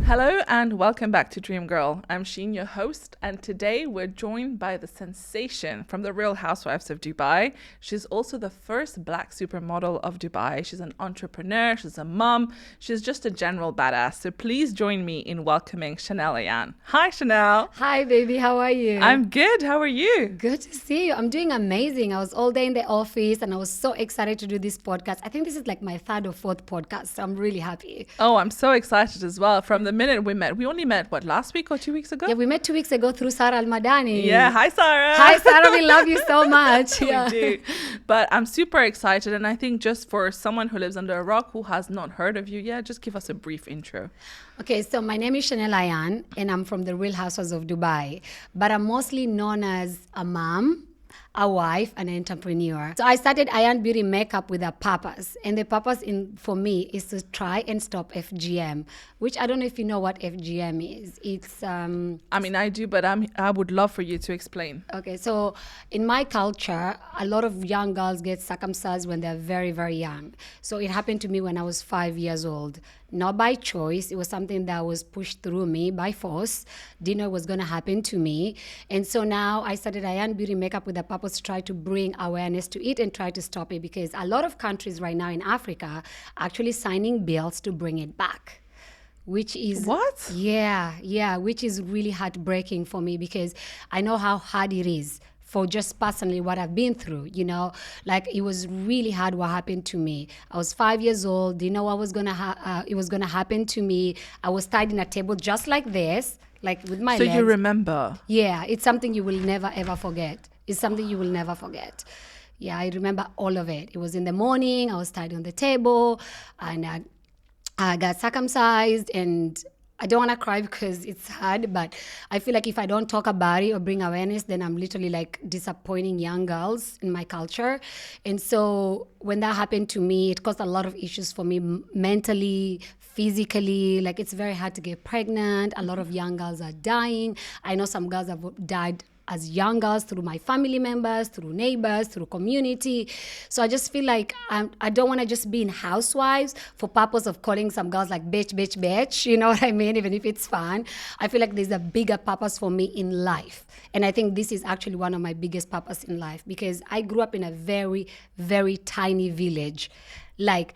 Hello and welcome back to Dream Girl. I'm Sheen, your host, and today we're joined by the sensation from the Real Housewives of Dubai. She's also the first black supermodel of Dubai. She's an entrepreneur, she's a mom, she's just a general badass. So please join me in welcoming Chanel Ayan. Hi, Chanel. Hi, baby. How are you? I'm good. How are you? Good to see you. I'm doing amazing. I was all day in the office and I was so excited to do this podcast. I think this is like my third or fourth podcast, so I'm really happy. Oh, I'm so excited as well. From the minute we met, we only met, last week or 2 weeks ago? Yeah, we met 2 weeks ago through Sarah Al-Madani. Yeah, hi, Sarah. Hi, Sarah. We love you so much. We do. But I'm super excited. And I think just for someone who lives under a rock who has not heard of you yet, just give us a brief intro. Okay, so my name is Chanel Ayan and I'm from the Real Housewives of Dubai. But I'm mostly known as a mom, a wife, and an entrepreneur. So I started Ayan Beauty Makeup with a purpose. And the purpose for me is to try and stop FGM, which I don't know if you know what FGM is. It's I mean, I do, but I would love for you to explain. Okay, so in my culture, a lot of young girls get circumcised when they're very, very young. So it happened to me when I was 5 years old. Not by choice. It was something that was pushed through me by force. Didn't know it was going to happen to me. And so now I started Ayan Beauty Makeup with a purpose to try to bring awareness to it and try to stop it, because a lot of countries right now in Africa are actually signing bills to bring it back. Which is what? Yeah, which is really heartbreaking for me, because I know how hard it is for just personally what I've been through, you know. Like, it was really hard what happened to me. I was 5 years old, didn't know what was it was gonna happen to me. I was tied in a table just like this, like with my legs. So you remember? Yeah, it's something you will never ever forget. It's something you will never forget. Yeah, I remember all of it. It was in the morning, I was tied on the table, and I got circumcised, and I don't want to cry because it's hard, but I feel like if I don't talk about it or bring awareness, then I'm literally like disappointing young girls in my culture. And so when that happened to me, it caused a lot of issues for me mentally, physically. Like, it's very hard to get pregnant. A lot of young girls are dying. I know some girls have died as young girls through my family members, through neighbors, through community. So I just feel like I don't want to just be in Housewives for purpose of calling some girls like bitch, you know what I mean? Even if it's fun. I feel like there's a bigger purpose for me in life. And I think this is actually one of my biggest purpose in life, because I grew up in a very, very tiny village. Like,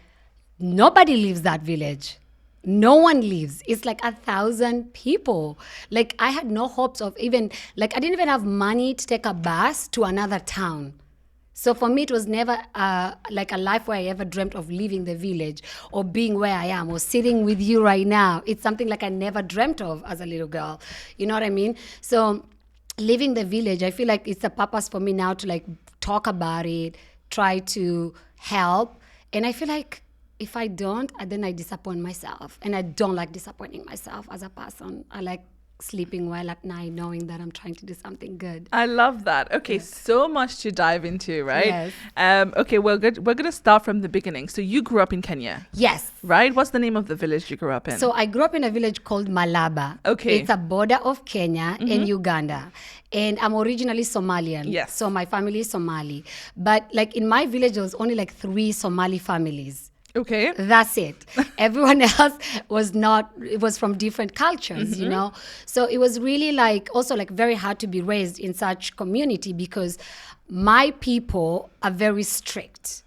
nobody leaves that village. No one lives. It's like 1,000 people. Like, I had no hopes of even, like, I didn't even have money to take a bus to another town. So for me, it was never like a life where I ever dreamt of leaving the village or being where I am or sitting with you right now. It's something like I never dreamt of as a little girl. You know what I mean? So leaving the village, I feel like it's a purpose for me now to like talk about it, try to help. And I feel like if I don't, then I disappoint myself. And I don't like disappointing myself as a person. I like sleeping well at night knowing that I'm trying to do something good. I love that. Okay, yes. So much to dive into, right? Yes. Okay, we're going to start from the beginning. So you grew up in Kenya? Yes. Right? What's the name of the village you grew up in? So I grew up in a village called Malaba. Okay. It's a border of Kenya and Uganda. And I'm originally Somalian. Yes. So my family is Somali. But like in my village, there was only like 3 Somali families. Okay. That's it. Everyone else was not, it was from different cultures, you know? So it was really like, also like very hard to be raised in such community, because my people are very strict.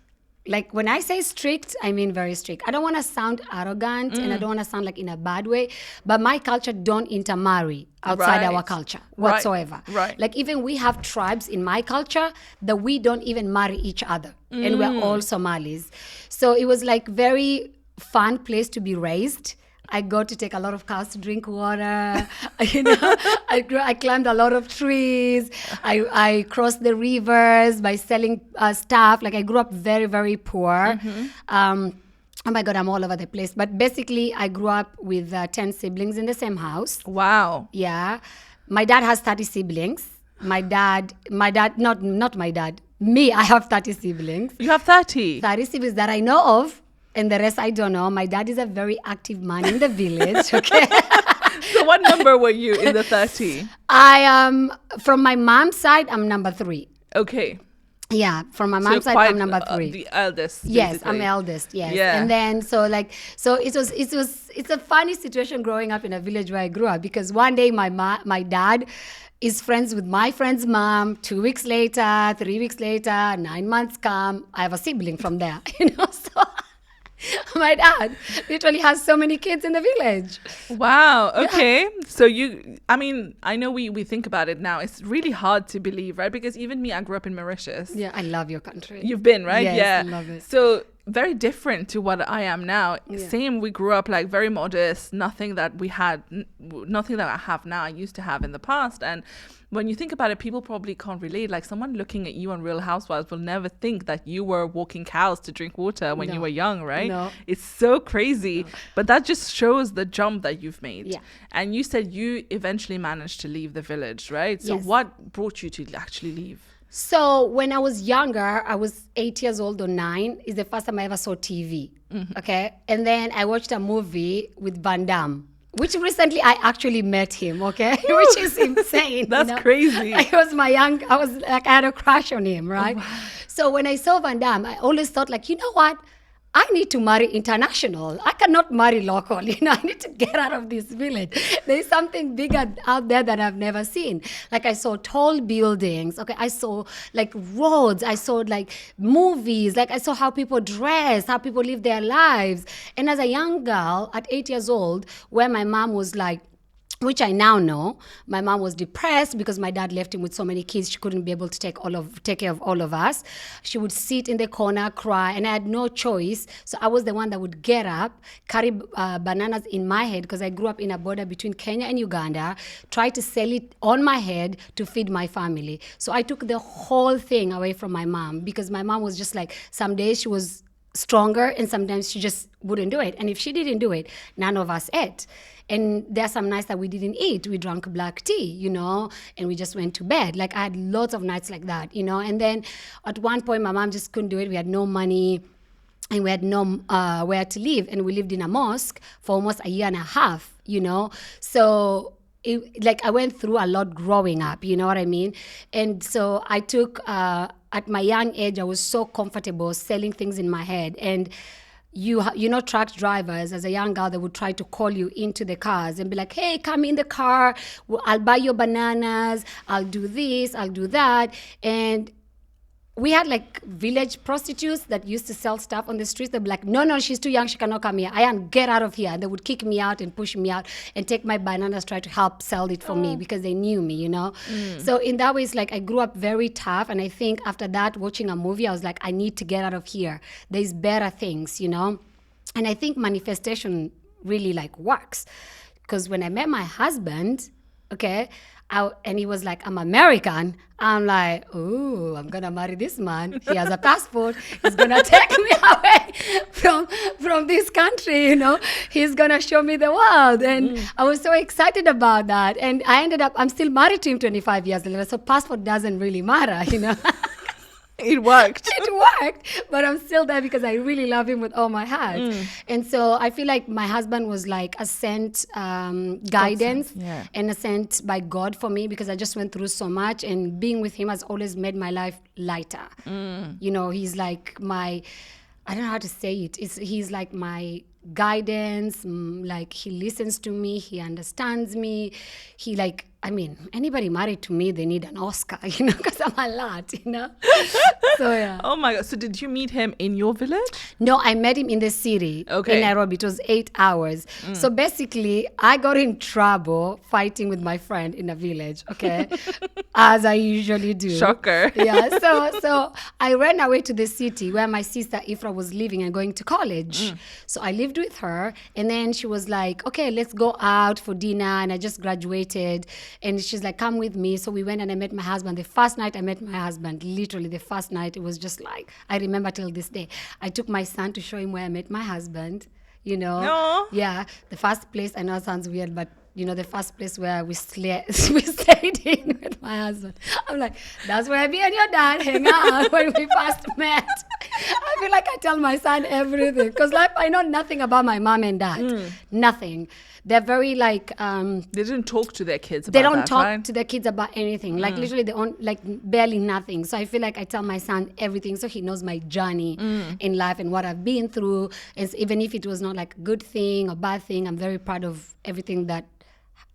Like, when I say strict, I mean very strict. I don't want to sound arrogant and I don't want to sound like in a bad way, but my culture don't intermarry outside our culture whatsoever. Right. Like, even we have tribes in my culture that we don't even marry each other, and we're all Somalis. So it was like very fun place to be raised. I got to take a lot of cows to drink water. You know, I climbed a lot of trees. I crossed the rivers by selling stuff. Like, I grew up very, very poor. Oh my God, I'm all over the place. But basically, I grew up with 10 siblings in the same house. Wow. Yeah. My dad has 30 siblings. Not my dad. Me, I have 30 siblings. You have 30? 30 siblings that I know of. And the rest I don't know. My dad is a very active man in the village, okay? So what number were you in the 30? I am, from my mom's side, I'm number 3. Okay. Yeah, from my So you're mom's side, quite I'm number 3. the eldest. Yes, basically. I'm eldest. Yes, Yeah. and then so it's a funny situation growing up in a village where I grew up, because one day my dad is friends with my friend's mom. 2 weeks later, 3 weeks later, 9 months come, I have a sibling from there. So my dad literally has so many kids in the village. Wow. Okay. So I mean, I know we think about it now. It's really hard to believe, right? Because even me, I grew up in Mauritius. Yeah, I love your country. You've been, right? Yes, Yeah. I love it. So very different to what I am now. Yeah. Same, we grew up like very modest, nothing that I have now, I used to have in the past. And when you think about it, people probably can't relate. Like someone looking at you on Real Housewives will never think that you were walking cows to drink water when you No. were young, right? No. It's so crazy. But that just shows the jump that you've made. Yeah. And you said you eventually managed to leave the village, right? So Yes. what brought you to actually leave? So when I was younger, I was 8 years old or 9, is the first time I ever saw TV. Okay. And then I watched a movie with Van Damme, which recently I actually met him. Okay. Which is insane. That's crazy. I had a crush on him. Right. So when I saw Van Damme, I always thought like, you know what? I need to marry international. I cannot marry local. I need to get out of this village. There's something bigger out there that I've never seen. Like I saw tall buildings. Okay, I saw like roads. I saw like movies. Like I saw how people dress, how people live their lives. And as a young girl at 8 years old, where my mom was like, which I now know, my mom was depressed because my dad left him with so many kids. She couldn't be able to take care of all of us. She would sit in the corner, cry, and I had no choice. So I was the one that would get up, carry bananas in my head, because I grew up in a border between Kenya and Uganda, try to sell it on my head to feed my family. So I took the whole thing away from my mom, because my mom was just like, some days she was stronger and sometimes she just wouldn't do it. And if she didn't do it, none of us ate. And there are some nights that we didn't eat. We drank black tea, and we just went to bed. Like I had lots of nights like that, And then at one point, my mom just couldn't do it. We had no money and we had no where to live. And we lived in a mosque for almost a year and a half, So I went through a lot growing up, you know what I mean? And so I took, at my young age, I was so comfortable selling things in my head. And truck drivers, as a young girl, they would try to call you into the cars and be like, hey, come in the car, I'll buy your bananas, I'll do this, I'll do that. And we had like village prostitutes that used to sell stuff on the streets. They'd be like, no, she's too young, she cannot come here. Ayan, get out of here. And they would kick me out and push me out and take my bananas, try to help sell it for me, because they knew me, So in that way, it's like I grew up very tough. And I think after that, watching a movie, I was like, I need to get out of here. There's better things, And I think manifestation really like works. Because when I met my husband, okay, and he was like, I'm American. I'm like, ooh, I'm gonna marry this man. He has a passport. He's gonna take me away from this country, He's gonna show me the world. And I was so excited about that. And I'm still married to him 25 years later. So passport doesn't really matter, It worked. It worked, but I'm still there because I really love him with all my heart. And so I feel like my husband was like a sent guidance and a sent by God for me, because I just went through so much, and being with him has always made my life lighter. He's like I don't know how to say it. He's like my guidance, like he listens to me, he understands me. Anybody married to me, they need an Oscar, because I'm a lot, So yeah. Oh my God. So did you meet him in your village? No, I met him in the city, in Nairobi. It was 8 hours. So basically, I got in trouble fighting with my friend in a village, okay? As I usually do. Shocker. Yeah, so I ran away to the city where my sister Ifra was living and going to college. So I lived with her, and then she was like, okay, let's go out for dinner, and I just graduated. And she's like, come with me. So we went and I met my husband. The first night I met my husband, literally the first night, it was just like, I remember till this day. I took my son to show him where I met my husband, No. Yeah, the first place, I know it sounds weird, but the first place where we stayed in with my husband. I'm like, that's where me and your dad hang out when we first met. I feel like I tell my son everything because like I know nothing about my mom and dad. Nothing. They're very like They didn't talk to their kids about they don't that, talk right? to their kids about anything. Like literally they own like barely nothing. So I feel like I tell my son everything so he knows my journey in life and what I've been through. And even if it was not like a good thing or bad thing, I'm very proud of everything that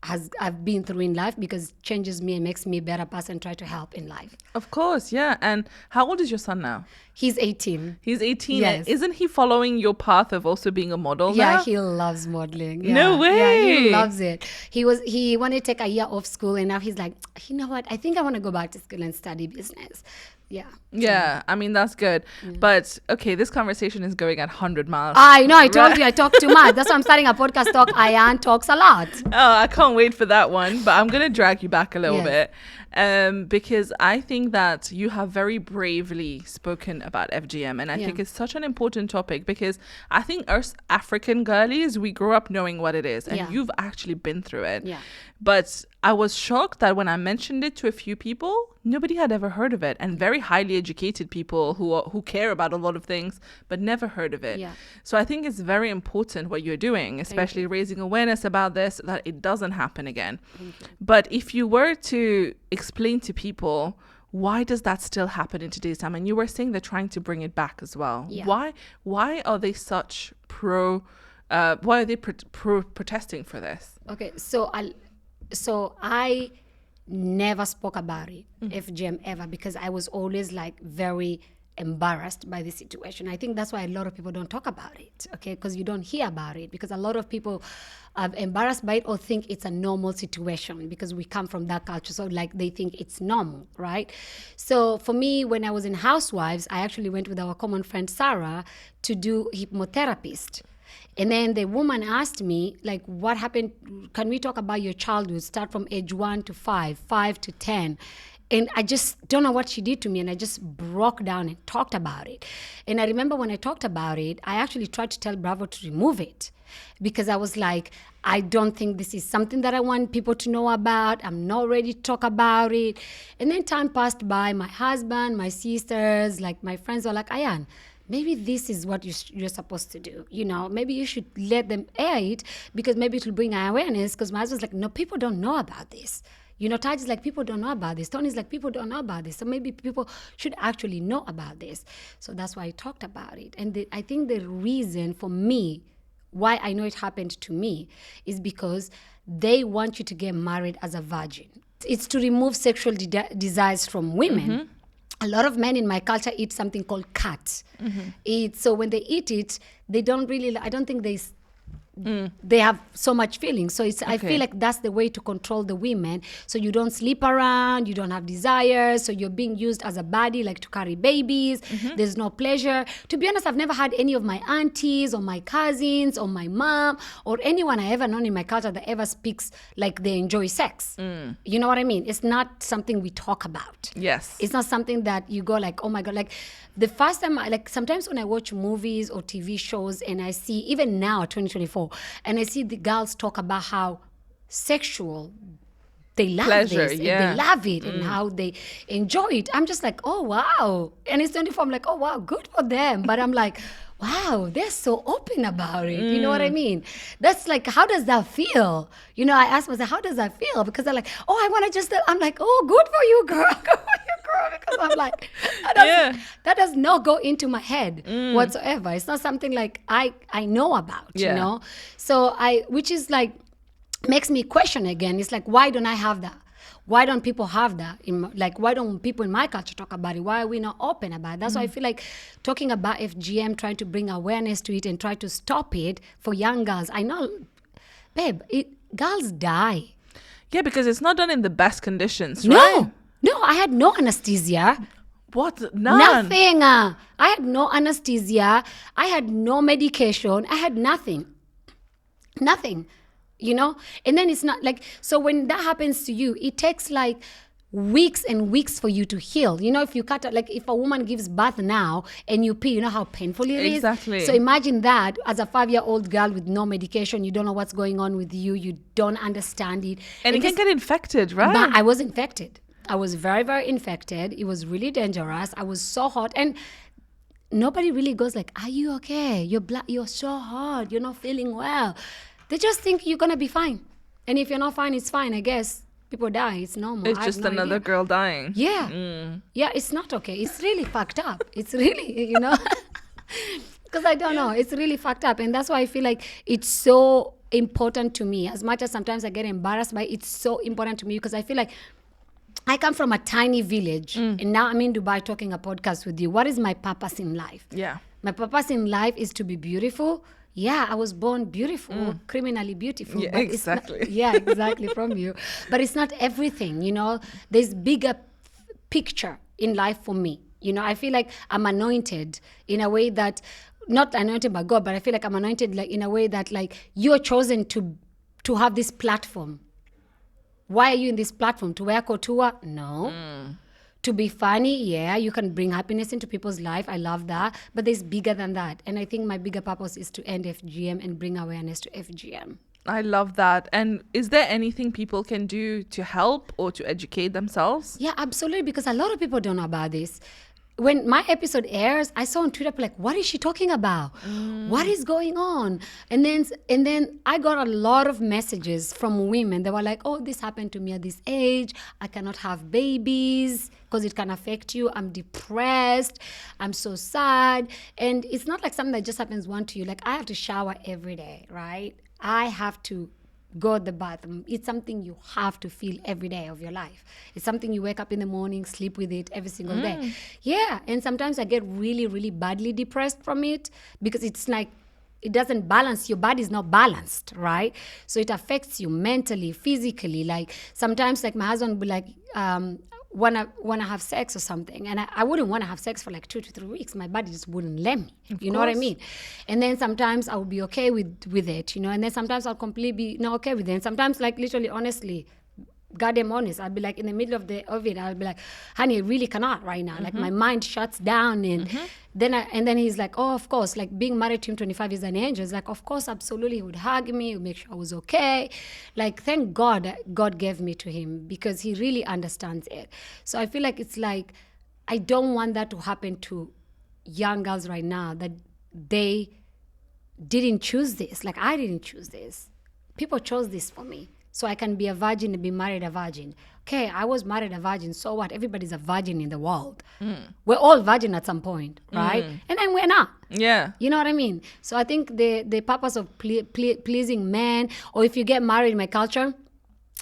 I've been through in life because it changes me and makes me a better person, try to help in life. Of course, yeah. And how old is your son now? He's 18. He's 18. Yes. Isn't he following your path of also being a model Yeah, now? he loves modeling. Yeah. No way. Yeah, he loves it. He wanted to take a year off school and now he's like, you know what? I think I want to go back to school and study business. Yeah. Yeah, I mean, that's good. But, okay, this conversation is going at 100 miles. I know, I told you I talk too much. That's why I'm starting a podcast talk. Ayan talks a lot. Oh, I can't wait for that one. But I'm going to drag you back a little Yes. bit because I think that you have very bravely spoken about FGM. And I think it's such an important topic because I think us African girlies, we grew up knowing what it is. And you've actually been through it. Yeah. But I was shocked that when I mentioned it to a few people, nobody had ever heard of it. And very highly educated people who care about a lot of things, but never heard of it. Yeah. So I think it's very important what you're doing, especially raising awareness about this, that it doesn't happen again. But if you were to explain to people, why does that still happen in today's time? And you were saying they're trying to bring it back as well. Yeah. Why are they such why are they protesting for this? Okay, so I never spoke about it, FGM ever, because I was always like very embarrassed by the situation. I think that's why a lot of people don't talk about it, okay, because you don't hear about it, because a lot of people are embarrassed by it or think it's a normal situation because we come from that culture. So like they think it's normal, right? So for me, when I was in Housewives, I actually went with our common friend Sarah to do hypnotherapist. And then the woman asked me, like, what happened? Can we talk about your childhood? Start from age 1 to 5, 5 to 10. And I just don't know what she did to me. And I just broke down and talked about it. And I remember when I talked about it, I actually tried to tell Bravo to remove it because I was like, I don't think this is something that I want people to know about. I'm not ready to talk about it. And then time passed by. My husband, my sisters, like my friends were like, Ayan, maybe this is what you're supposed to do. You know, maybe you should let them air it because maybe it will bring awareness. Because my husband's like, no, people don't know about this. You know, Taj is like, people don't know about this. Tony's like, people don't know about this. So maybe people should actually know about this. So that's why I talked about it. And I think the reason for me, why I know it happened to me, is because they want you to get married as a virgin. It's to remove sexual desires from women. A lot of men in my culture eat something called cat. So when they eat it, they don't really, I don't think they have so much feeling. So I feel like that's the way to control the women. So you don't sleep around, you don't have desires. So you're being used as a body, like to carry babies. There's no pleasure. To be honest, I've never had any of my aunties or my cousins or my mom or anyone I ever known in my culture that ever speaks like they enjoy sex. You know what I mean? It's not something we talk about. Yes. It's not something that you go like, oh my God. Like the first time, like sometimes when I watch movies or TV shows and I see, even now, 2024, and I see the girls talk about how sexual they love Pleasure, this, yeah. and they love it, and how they enjoy it. I'm just like, oh wow. And it's 24, I'm like, oh wow, good for them. But I'm like, wow, they're so open about it. You know what I mean? That's like, how does that feel? You know, I asked myself, how does that feel? Because they're like, oh, I want to just, I'm like, oh, good for you, girl. Good for you, girl. Because I'm like, that does not go into my head whatsoever. It's not something like I know about, you know? So which is like, makes me question again. It's like, why don't I have that? Why don't people have that? Why don't people in my culture talk about it? Why are we not open about it? That's why I feel like talking about FGM, trying to bring awareness to it and try to stop it for young girls. I know, babe, girls die. Yeah, because it's not done in the best conditions, right? No, I had no anesthesia. What? None? Nothing. I had no anesthesia. I had no medication. I had nothing. Nothing. You know, and then it's not like, so when that happens to you, it takes like weeks and weeks for you to heal. You know, if you cut, like if a woman gives birth now and you pee, you know how painful it is? Exactly. So imagine that as a 5-year-old girl with no medication, you don't know what's going on with you. You don't understand it. And it can get infected, right? But I was infected. I was very, very infected. It was really dangerous. I was so hot. And nobody really goes like, are you okay? You're so hot. You're not feeling well. They just think you're going to be fine. And if you're not fine, it's fine, I guess. People die. It's normal. It's I have just no another idea. girl dying. Yeah. Yeah, it's not okay. It's really fucked up. It's really, you know, because I don't know. It's really fucked up. And that's why I feel like it's so important to me. As much as sometimes I get embarrassed by it, it's so important to me because I feel like I come from a tiny village and now I'm in Dubai talking a podcast with you. What is my purpose in life? Yeah. My purpose in life is to be beautiful. Yeah, I was born beautiful, criminally beautiful. Yeah, but it's not- exactly. yeah, exactly, from you. But it's not everything, you know. There's bigger picture in life for me. You know, I feel like I'm anointed in a way that, not anointed by God, but I feel like I'm anointed like in a way that like you're chosen to have this platform. Why are you in this platform? To wear couture? No. To be funny, yeah, you can bring happiness into people's life. I love that. But there's bigger than that. And I think my bigger purpose is to end FGM and bring awareness to FGM. I love that. And is there anything people can do to help or to educate themselves? Yeah, absolutely. Because a lot of people don't know about this. When my episode airs, I saw on Twitter like, what is she talking about? What is going on? And then I got a lot of messages from women. They were like, oh, this happened to me at this age. I cannot have babies because it can affect you. I'm depressed. I'm so sad. And it's not like something that just happens one to you. Like I have to shower every day, right? I have to go to the bathroom. It's something you have to feel every day of your life. It's something you wake up in the morning, sleep with it every single day. Yeah, and sometimes I get really, really badly depressed from it because it's like it doesn't balance. Your body is not balanced, right? So it affects you mentally, physically. Like sometimes, like my husband would be like, wanna have sex or something, and I wouldn't want to have sex for like 2 to 3 weeks. My body just wouldn't let me. You know what I mean? And then sometimes I would be okay with it, you know, and then sometimes I'll completely be not okay with it. And sometimes, like literally, honestly, goddamn honest, I'll be like in the middle of it, I'll be like, honey, I really cannot right now. Like my mind shuts down, and then he's like, oh, of course, like being married to him 25 years an angel. He's like, of course, absolutely, he would hug me, he would make sure I was okay. Like, thank God that God gave me to him because he really understands it. So I feel like it's like, I don't want that to happen to young girls right now, that they didn't choose this. Like I didn't choose this. People chose this for me. So I can be a virgin and be married a virgin. Okay, I was married a virgin, so what? Everybody's a virgin in the world. We're all virgin at some point, right? And then we're not. Yeah. You know what I mean? So I think the purpose of pleasing men, or if you get married in my culture,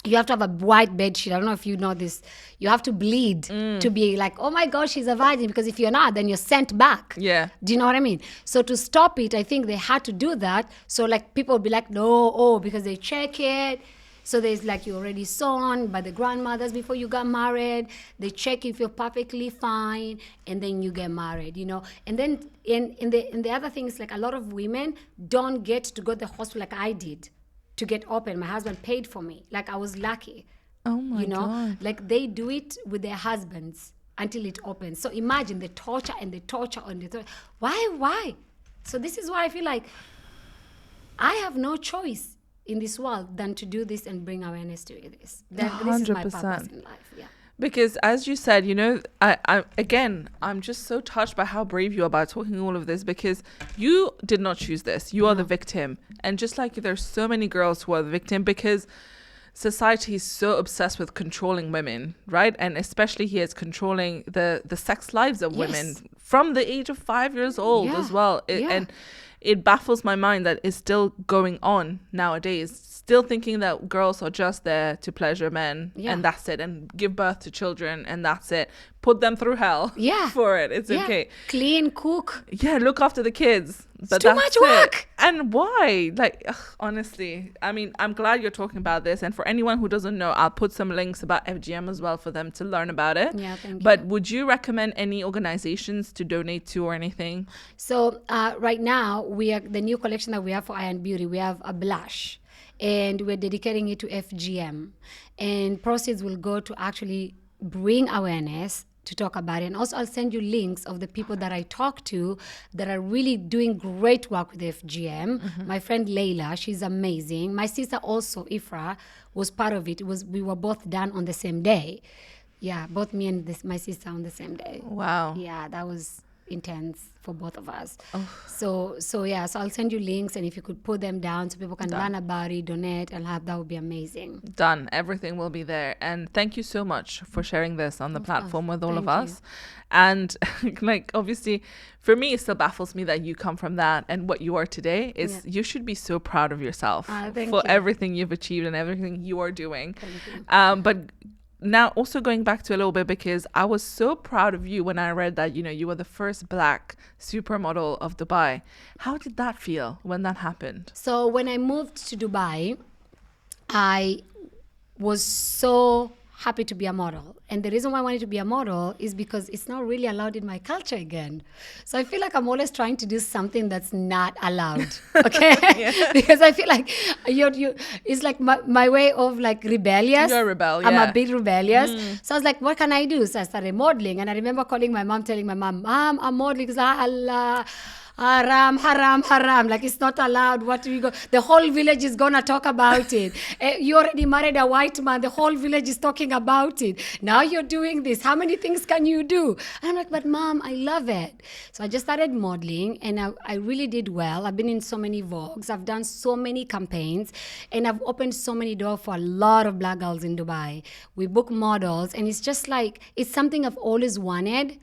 you have to have a white bed sheet. I don't know if you know this. You have to bleed to be like, oh my God, she's a virgin. Because if you're not, then you're sent back. Yeah. Do you know what I mean? So to stop it, I think they had to do that. So like people would be like, no, because they check it. So there's like you're already sewn by the grandmothers before you got married. They check if you're perfectly fine, and then you get married, you know. And then in the other thing is like a lot of women don't get to go to the hospital like I did to get open. My husband paid for me. Like I was lucky. Oh my God. Like they do it with their husbands until it opens. So imagine the torture and the torture and the torture. Why? So this is why I feel like I have no choice in this world than to do this and bring awareness to this. This is my purpose in life. Yeah. Because as you said, you know, I'm just so touched by how brave you are about talking all of this, because you did not choose this. You are the victim. And just like there's so many girls who are the victim because society is so obsessed with controlling women, right? And especially here it's controlling the sex lives of women from the age of 5 years old as well. And it baffles my mind that it's still going on nowadays, still thinking that girls are just there to pleasure men and that's it, and give birth to children and that's it. Put them through hell for it. It's okay. Clean, cook. Yeah, look after the kids. But it's too much work. And why? Like, honestly, I mean, I'm glad you're talking about this. And for anyone who doesn't know, I'll put some links about FGM as well for them to learn about it. Yeah, thank you. But would you recommend any organizations to donate to or anything? So right now, the new collection that we have for Ayan Beauty, we have a blush. And we're dedicating it to FGM. And proceeds will go to actually bring awareness to talk about it. And also I'll send you links of the people that I talk to that are really doing great work with FGM. My friend Layla, she's amazing. My sister also, Ifra, was part of it. We were both done on the same day. Yeah, both me and my sister on the same day. Wow. Yeah, intense for both of us. So I'll send you links, and if you could put them down so people can learn about it, donate, and that would be amazing. Done. Everything will be there. And thank you so much for sharing this on the platform with all of Thank us. And like, obviously, for me, it still baffles me that you come from that, and what you are today is you should be so proud of yourself for everything you've achieved and everything you are doing. Thank you. But now also going back to a little bit, because I was so proud of you when I read that, you know, you were the first Black supermodel of Dubai. How did that feel when that happened? So when I moved to Dubai, I was so happy to be a model. And the reason why I wanted to be a model is because it's not really allowed in my culture again. So I feel like I'm always trying to do something that's not allowed. Okay? Because I feel like it's like my way of like rebellious. You're a rebel, I'm a bit rebellious. So I was like, what can I do? So I started modeling. And I remember calling my mom, telling my mom, Mom, I'm modeling. Because Allah, haram, haram, haram. Like, it's not allowed. What do we go? The whole village is going to talk about it. You already married a white man. The whole village is talking about it. Now you're doing this. How many things can you do? And I'm like, but Mom, I love it. So I just started modeling, and I really did well. I've been in so many Vogues. I've done so many campaigns, and I've opened so many doors for a lot of Black girls in Dubai. We book models, and it's just like, it's something I've always wanted.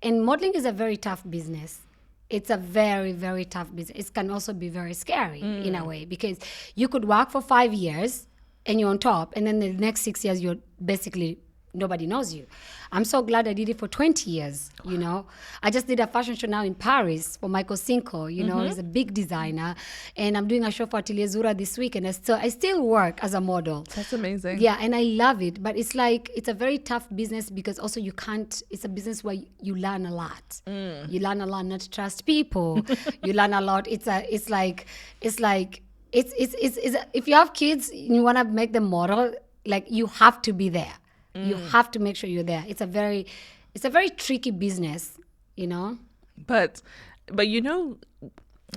And modeling is a very tough business. It's a very, very tough business. It can also be very scary in a way, because you could work for 5 years and you're on top, and then the next 6 years you're basically, nobody knows you. I'm so glad I did it for 20 years, you know. I just did a fashion show now in Paris for Michael Cinco, you know, he's a big designer. And I'm doing a show for Atelier Zura this week, and I still work as a model. That's amazing. Yeah, and I love it. But it's like, it's a very tough business, because also it's a business where you learn a lot. You learn a lot not to trust people. You learn a lot. It's like if you have kids and you want to make them model, like, you have to be there. You have to make sure you're there. It's a very tricky business, you know. But you know,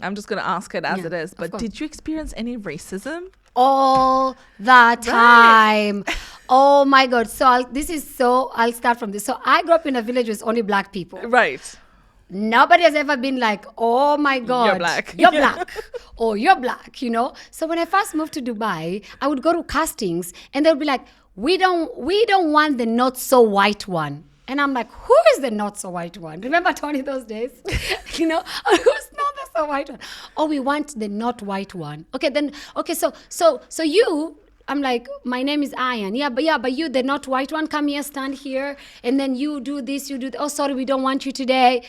I'm just gonna ask it as it is. But course. did you experience any racism? All the time. Oh my God. So I'll start from this. So I grew up in a village with only Black people. Right. Nobody has ever been like, oh my God, You're Black. You're Black. Or you're Black, you know? So when I first moved to Dubai, I would go to castings, and they'll be like, we don't want the not so white one. And I'm like, who is the not so white one? Remember, Tony, those days? You know, who's not the so white one? Oh, we want the not white one. Okay, so you, I'm like, my name is Ayan. Yeah, but you, the not white one, come here, stand here, and then you do this, you do that. Oh, sorry, we don't want you today.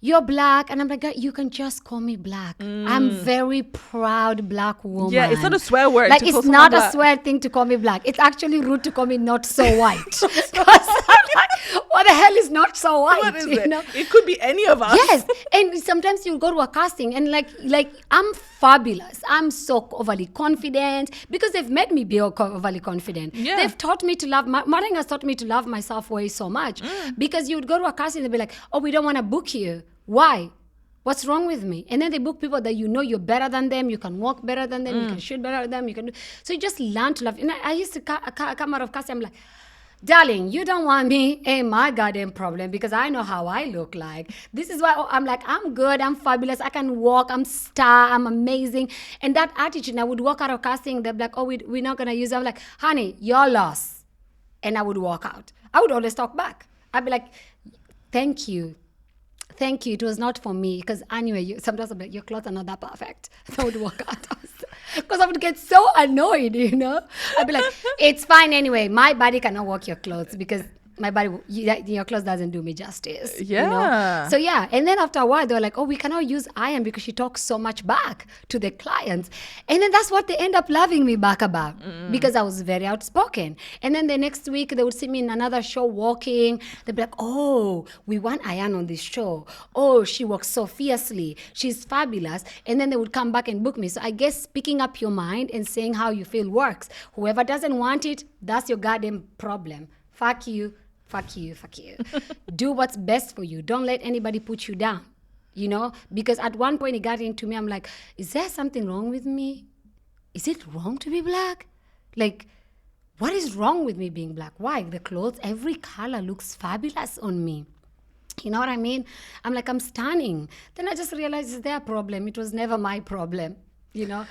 You're Black. And I'm like, God, you can just call me Black. I'm very proud Black woman. Yeah, it's not a swear word. Like, to it's call not someone a swear thing to call me Black. It's actually rude to call me not so white. Because I'm like, what the hell is not so white? What is you it? know? It could be any of us. Yes. And sometimes you'll go to a casting, and like I'm fabulous. I'm so overly confident, because they've made me be overly confident. Yeah. They've taught me to love, modeling has taught me to love myself way so much. Because you would go to a casting, they'd be like, oh, we don't want to book you. Why? What's wrong with me? And then they book people that you know you're better than them, you can walk better than them, you can shoot better than them, you can do. So you just learn to love. And I used to come out of casting, I'm like, darling, you don't want me, ain't my goddamn problem, because I know how I look like. This is why I'm like, I'm good, I'm fabulous, I can walk, I'm star, I'm amazing. And that attitude, and I would walk out of casting, they'd be like, oh, we're not going to use it. I'm like, honey, you're lost. And I would walk out. I would always talk back. I'd be like, thank you. Thank you. It was not for me. Because anyway, sometimes I'm like, your clothes are not that perfect. I would walk out. Because I would get so annoyed, you know. I'd be like, it's fine anyway. My body cannot walk your clothes, because my body, your clothes doesn't do me justice. Yeah. You know? So yeah. And then after a while, they were like, oh, we cannot use Ayan because she talks so much back to the clients. And then that's what they end up loving me back about, because I was very outspoken. And then the next week, they would see me in another show walking. They'd be like, oh, we want Ayan on this show. Oh, she works so fiercely. She's fabulous. And then they would come back and book me. So I guess speaking up your mind and saying how you feel works. Whoever doesn't want it, that's your goddamn problem. Fuck you. Fuck you, fuck you. Do what's best for you. Don't let anybody put you down, you know? Because at one point it got into me, I'm like, is there something wrong with me? Is it wrong to be Black? Like, what is wrong with me being Black? Why? The clothes, every color looks fabulous on me. You know what I mean? I'm like, I'm stunning. Then I just realized it's their problem. It was never my problem, you know?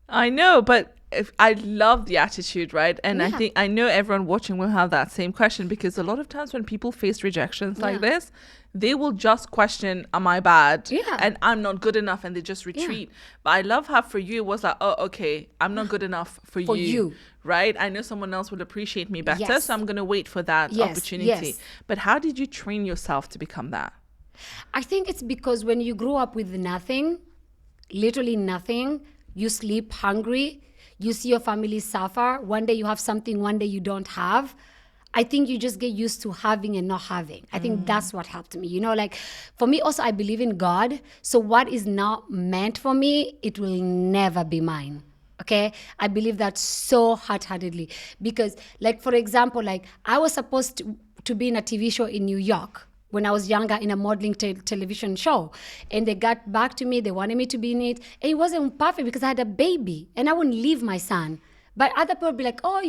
I know, but if I love the attitude, right? And I Yeah. think I know everyone watching will have that same question, because a lot of times when people face rejections like Yeah. this, they will just question, am I bad? Yeah. And I'm not good enough, and they just retreat. But I love how for you it was like, oh, okay, I'm not good enough for you. Right? I know someone else will appreciate me better, Yes. so I'm going to wait for that Yes, opportunity. yes. But how did you train yourself to become that? I think it's because when you grow up with nothing, literally nothing, you sleep hungry, you see your family suffer. One day you have something, one day you don't have. I think you just get used to having and not having. I think that's what helped me. You know, like for me also, I believe in God. So what is not meant for me, it will never be mine. Okay, I believe that so heartedly, because like for example, like I was supposed to be in a TV show in New York when I was younger, in a modeling television show, and they got back to me, they wanted me to be in it, and it wasn't perfect because I had a baby and I wouldn't leave my son. But other people would be like, oh,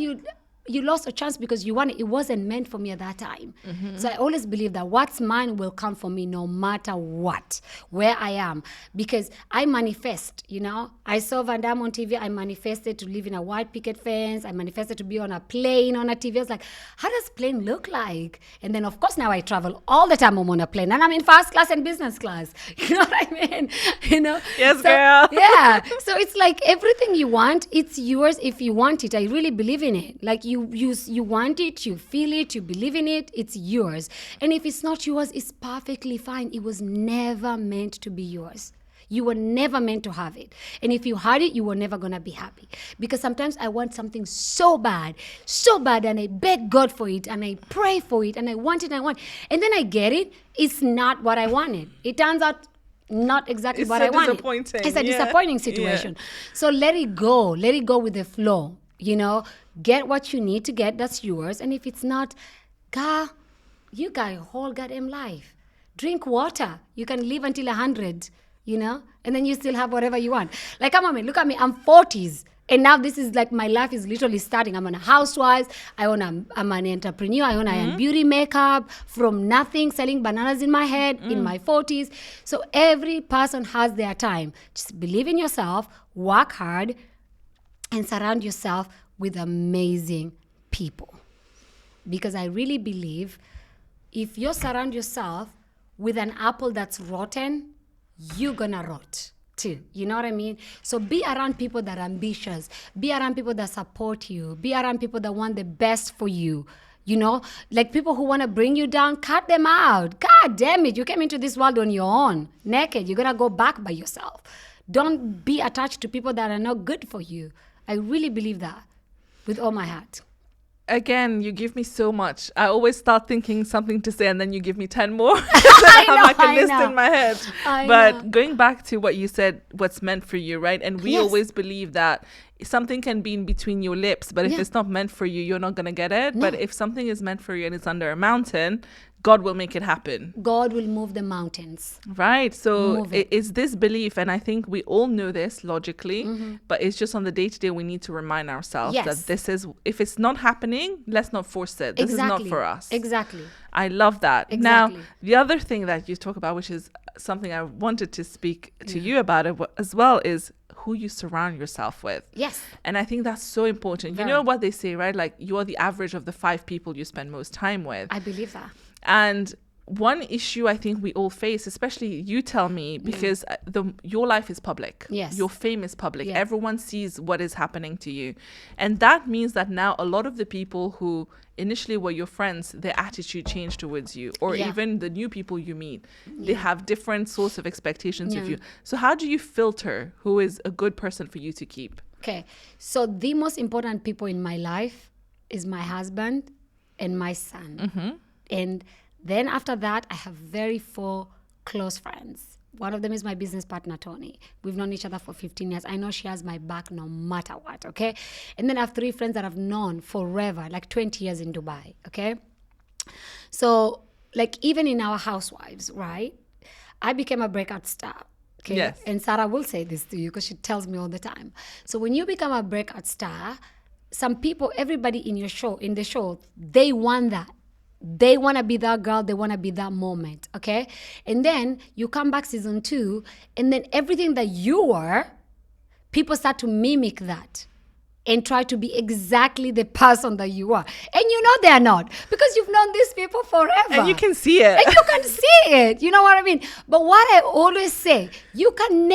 you lost a chance because you wanted. It wasn't meant for me at that time. So I always believe that what's mine will come for me no matter what, where I am, because I manifest, you know. I saw Van Damme on TV. I manifested to live in a white picket fence. I manifested to be on a plane on a TV. I was like, how does plane look like? And then of course now I travel all the time. I'm on a plane and I'm in first class and business class. You know what I mean? You know? Yes, So, girl. Yeah. So it's like everything you want, it's yours if you want it. I really believe in it. Like you want it, you feel it, you believe in it, it's yours. And if it's not yours, it's perfectly fine. It was never meant to be yours. You were never meant to have it. And if you had it, you were never going to be happy. Because sometimes I want something so bad, and I beg God for it, and I pray for it, and I want it, and I want it. And then I get it. It's not what I wanted. It turns out not exactly It's what so I wanted. disappointing. It's a Yeah. disappointing situation. So let it go. Let it go with the flow. You know, get what you need to get. That's yours. And if it's not, girl, you got a whole goddamn life. Drink water. You can live until 100, you know, and then you still have whatever you want. Like, come on, man, look at me. I'm 40s. And now this is like my life is literally starting. I'm a housewife. I'm an entrepreneur. I own Ayan beauty makeup from nothing, selling bananas in my head in my 40s. So every person has their time. Just believe in yourself, work hard, and surround yourself with amazing people. Because I really believe if you surround yourself with an apple that's rotten, you're gonna rot too. You know what I mean? So be around people that are ambitious. Be around people that support you. Be around people that want the best for you. You know, like people who want to bring you down, cut them out. God damn it, you came into this world on your own, naked. You're gonna go back by yourself. Don't be attached to people that are not good for you. I really believe that with all my heart. Again, you give me so much. I always start thinking something to say, and then you give me 10 more. I have like a list in my head. But going back to what you said, what's meant for you, right? And we always believe that something can be in between your lips, but if it's not meant for you, you're not going to get it. But if something is meant for you and it's under a mountain, God will make it happen. God will move the mountains. Right. So it's this belief, and I think we all know this logically, but it's just on the day-to-day we need to remind ourselves that this is, if it's not happening, let's not force it. This is not for us. Exactly. I love that. Exactly. Now, the other thing that you talk about, which is something I wanted to speak to you about it as well, is who you surround yourself with. Yes. And I think that's so important. You know what they say, right? Like, you are the average of the 5 people you spend most time with. I believe that. And one issue I think we all face, especially you tell me, because your life is public. Yes. Your fame is public. Yes. Everyone sees what is happening to you. And that means that now a lot of the people who initially were your friends, their attitude changed towards you, or even the new people you meet, they have different sorts of expectations of you. So how do you filter who is a good person for you to keep? Okay. So the most important people in my life is my husband and my son. And then after that, I have very 4 close friends. One of them is my business partner, Tony. We've known each other for 15 years. I know she has my back no matter what, okay? And then I have 3 friends that I've known forever, like 20 years in Dubai, okay? So, like, even in our housewives, right? I became a breakout star. Okay? Yes. And Sarah will say this to you because she tells me all the time. So when you become a breakout star, some people, everybody in the show, they want that. They want to be that girl. They want to be that moment. Okay. And then you come back season 2, and then everything that you were, people start to mimic that and try to be exactly the person that you are. And you know they're not, because you've known these people forever. And you can see it. And you can see it. You know what I mean? But what I always say, you can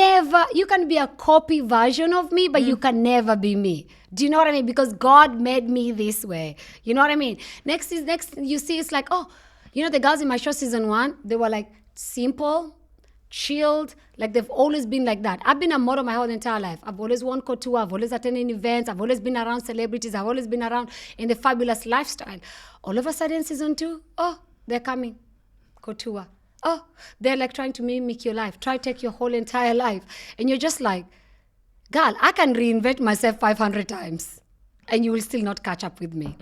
be a copy version of me, but you can never be me. Do you know what I mean? Because God made me this way. You know what I mean? Next, you see, it's like, oh, you know, the girls in my show season 1, they were like simple, chilled, like they've always been like that. I've been a model my whole entire life. I've always worn couture. I've always attended events. I've always been around celebrities. I've always been around in the fabulous lifestyle. All of a sudden, season 2, oh, they're coming, couture. Oh, they're like trying to mimic your life. Try to take your whole entire life. And you're just like, girl, I can reinvent myself 500 times. And you will still not catch up with me,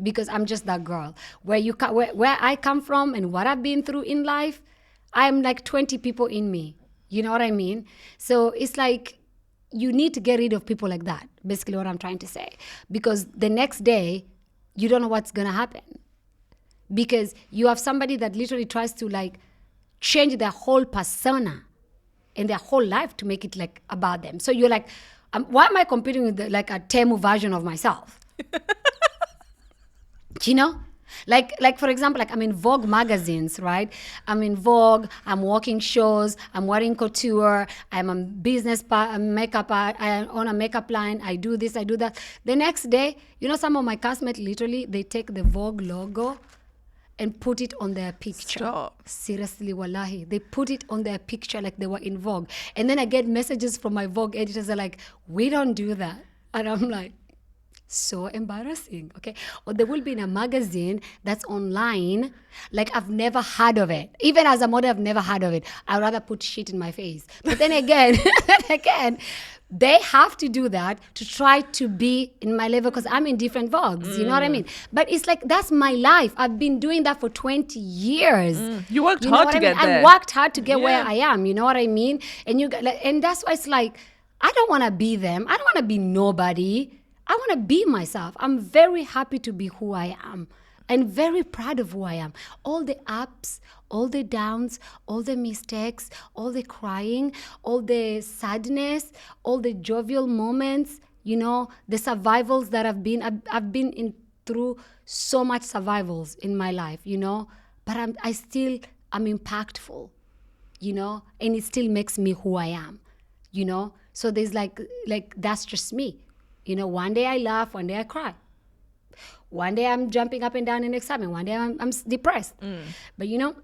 because I'm just that girl. Where I come from and what I've been through in life, I'm like 20 people in me. You know what I mean? So it's like you need to get rid of people like that, basically what I'm trying to say. Because the next day, you don't know what's going to happen. Because you have somebody that literally tries to like change their whole persona and their whole life to make it like about them. So you're like, why am I competing with like a Temu version of myself? You know? Like for example, like I'm in Vogue magazines, right? I'm in Vogue, I'm walking shows, I'm wearing couture, I'm a makeup, I own a makeup line, I do this, I do that. The next day, you know, some of my castmates literally, they take the Vogue logo and put it on their picture. Stop. Seriously, wallahi. They put it on their picture like they were in Vogue. And then I get messages from my Vogue editors, they're like, we don't do that. And I'm like, so embarrassing, okay? Or they will be in a magazine that's online, like I've never heard of it. Even as a model, I've never heard of it. I'd rather put shit in my face. But then again, they have to do that to try to be in my level because I'm in different Vogues, you know what I mean? But it's like, that's my life. I've been doing that for 20 years. You worked hard to get there. I worked hard to get where I am, you know what I mean? And that's why it's like, I don't want to be them. I don't want to be nobody. I want to be myself. I'm very happy to be who I am and very proud of who I am. All the ups, all the downs, all the mistakes, all the crying, all the sadness, all the jovial moments, you know, the survivals that I've been through so much survivals in my life, you know, but I'm impactful, you know, and it still makes me who I am, you know. So there's like that's just me. You know, one day I laugh, one day I cry. One day I'm jumping up and down in excitement. One day I'm depressed. But you know,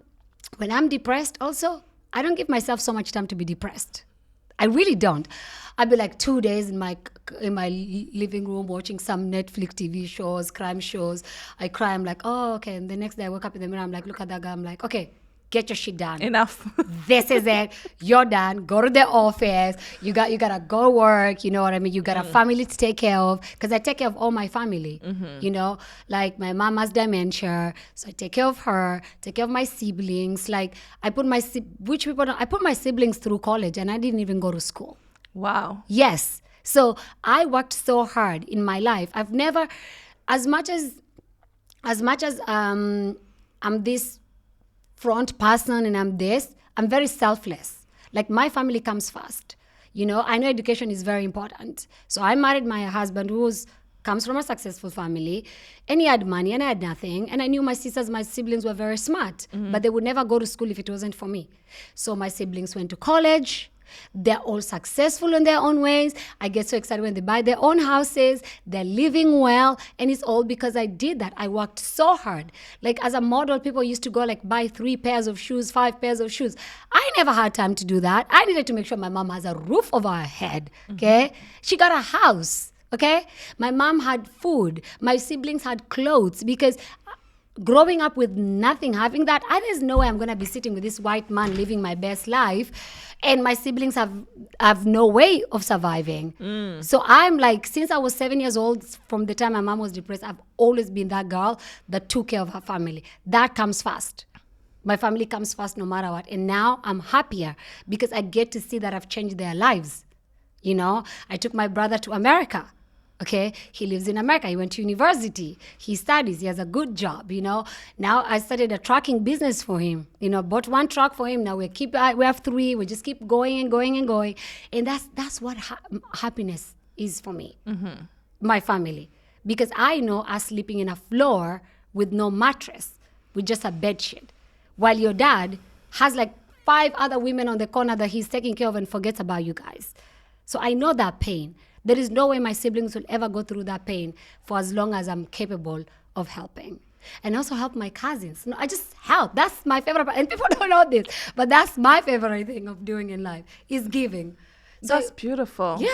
when I'm depressed also, I don't give myself so much time to be depressed. I really don't. I'll be like 2 days in my living room watching some Netflix TV shows, crime shows. I cry. I'm like, oh, okay. And the next day I wake up in the mirror. I'm like, look at that guy. I'm like, okay, get your shit done. Enough. This is it. You're done. Go to the office. You gotta go work. You know what I mean? You got a family to take care of. Because I take care of all my family. You know, like my mom has dementia, so I take care of her. Take care of my siblings. Like I put my siblings through college, and I didn't even go to school. Wow. Yes. So I worked so hard in my life. I've never, as much as I'm this front person and I'm very selfless. Like my family comes first. You know, I know education is very important. So I married my husband who comes from a successful family, and he had money and I had nothing. And I knew my siblings were very smart, but they would never go to school if it wasn't for me. So my siblings went to college. They're all successful in their own ways. I get so excited when they buy their own houses. They're living well. And it's all because I did that. I worked so hard. Like as a model, people used to go like buy 3 pairs of shoes, 5 pairs of shoes. I never had time to do that. I needed to make sure my mom has a roof over her head. Okay. She got a house. Okay. My mom had food. My siblings had clothes, because growing up with nothing, having that, there's no way I'm going to be sitting with this white man living my best life, and my siblings have no way of surviving. So I'm like, since I was 7 years old, from the time my mom was depressed, I've always been that girl that took care of her family. That comes first. My family comes first no matter what. And now I'm happier because I get to see that I've changed their lives. You know, I took my brother to America. Okay, he lives in America. He went to university. He studies. He has a good job. Now I started a trucking business for him. Bought one truck for him. Now we have three. We just keep going and going and going, and that's what happiness is for me. My family, because I know us sleeping in a floor with no mattress, with just a bed sheet, while your dad has like 5 other women on the corner that he's taking care of and forgets about you guys. So I know that pain. There is no way my siblings will ever go through that pain for as long as I'm capable of helping. And also help my cousins. I just help. That's my favorite part. And people don't know this, but that's my favorite thing of doing in life is giving. So, that's beautiful. Yeah.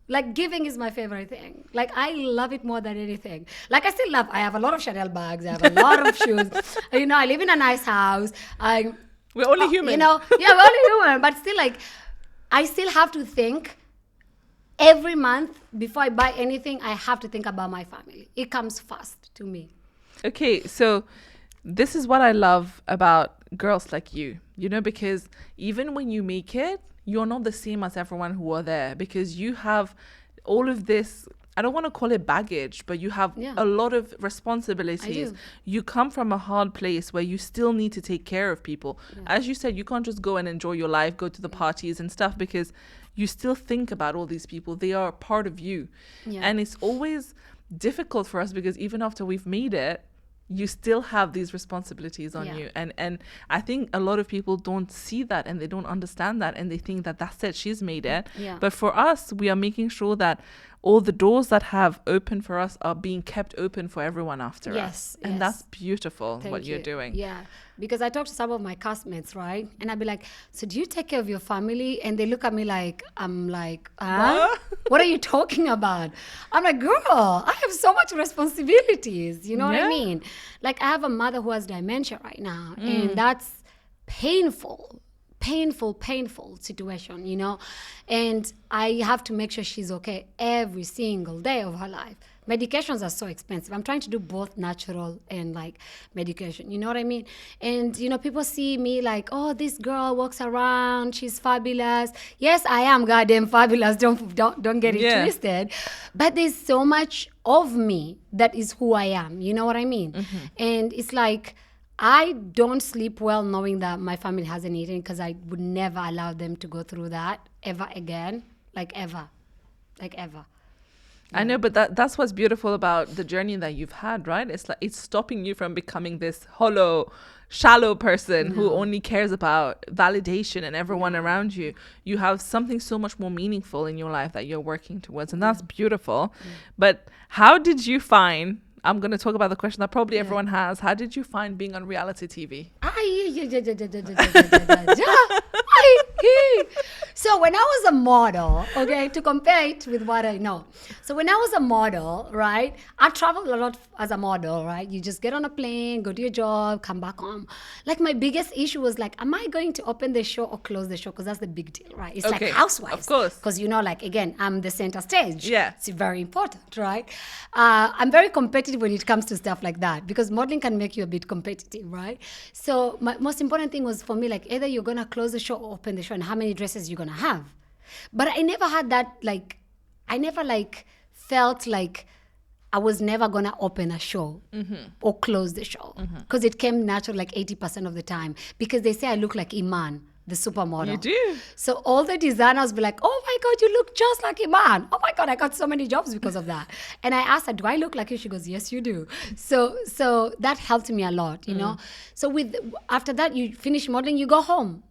Like giving is my favorite thing. Like I love it more than anything. Like I have a lot of Chanel bags. I have a lot of shoes. I live in a nice house. We're only human. Yeah, we're only human. But still, like, I still have to think every month before I buy anything. I have to think about my family. It comes first to me. Okay, so this is what I love about girls like you, because even when you make it, you're not the same as everyone who are there, because you have all of this, I don't want to call it baggage, but you have a lot of responsibilities. I do. You come from a hard place where you still need to take care of people. Yeah. As you said, you can't just go and enjoy your life, go to the parties and stuff, because you still think about all these people. They are part of you. Yeah. And it's always difficult for us because even after we've made it, you still have these responsibilities on you. And I think a lot of people don't see that and they don't understand that, and they think that that's it, she's made it. Yeah. But for us, we are making sure that all the doors that have opened for us are being kept open for everyone after us. And that's beautiful. What you're doing. Yeah. Because I talk to some of my castmates, right? And I'd be like, so do you take care of your family? And they look at me like, I'm like, huh? What are you talking about? I'm like, girl, I have so much responsibilities. You know what I mean? Like I have a mother who has dementia right now. And that's painful situation, and I have to make sure she's okay every single day of her life. Medications are so expensive. I'm trying to do both natural and like medication, you know what I mean? And people see me like, oh, this girl walks around, she's fabulous. Yes, I am goddamn fabulous. Don't get it twisted. But there's so much of me that is who I am, you know what I mean? And it's like I don't sleep well knowing that my family hasn't eaten, because I would never allow them to go through that ever again. Like ever. I know, but that's what's beautiful about the journey that you've had, right? It's like it's stopping you from becoming this hollow, shallow person who only cares about validation and everyone around you. You have something so much more meaningful in your life that you're working towards, and that's beautiful. But how did you find, I'm going to talk about the question that probably everyone has, how did you find being on reality TV? So when I was a model, okay, to compare it with what I know. So when I was a model, right, I traveled a lot as a model, right? You just get on a plane, go to your job, come back home. Like my biggest issue was like, am I going to open the show or close the show? Because that's the big deal, right? It's like Housewives. Of course. Because, like, again, I'm the center stage. Yeah. It's very important, right? I'm very competitive when it comes to stuff like that, because modeling can make you a bit competitive, right? So my most important thing was for me, like, either you're going to close the show or open the show, and how many dresses you're going to have. But I never had that, like, I never, like, felt like I was never going to open a show or close the show, because it came natural like 80% of the time, because they say I look like Iman, the supermodel. You do. So all the designers be like, oh my God, you look just like Iman. Oh my God, I got so many jobs because of that. And I asked her, do I look like you? She goes, yes, you do. So that helped me a lot, you know. So after that, you finish modeling, you go home.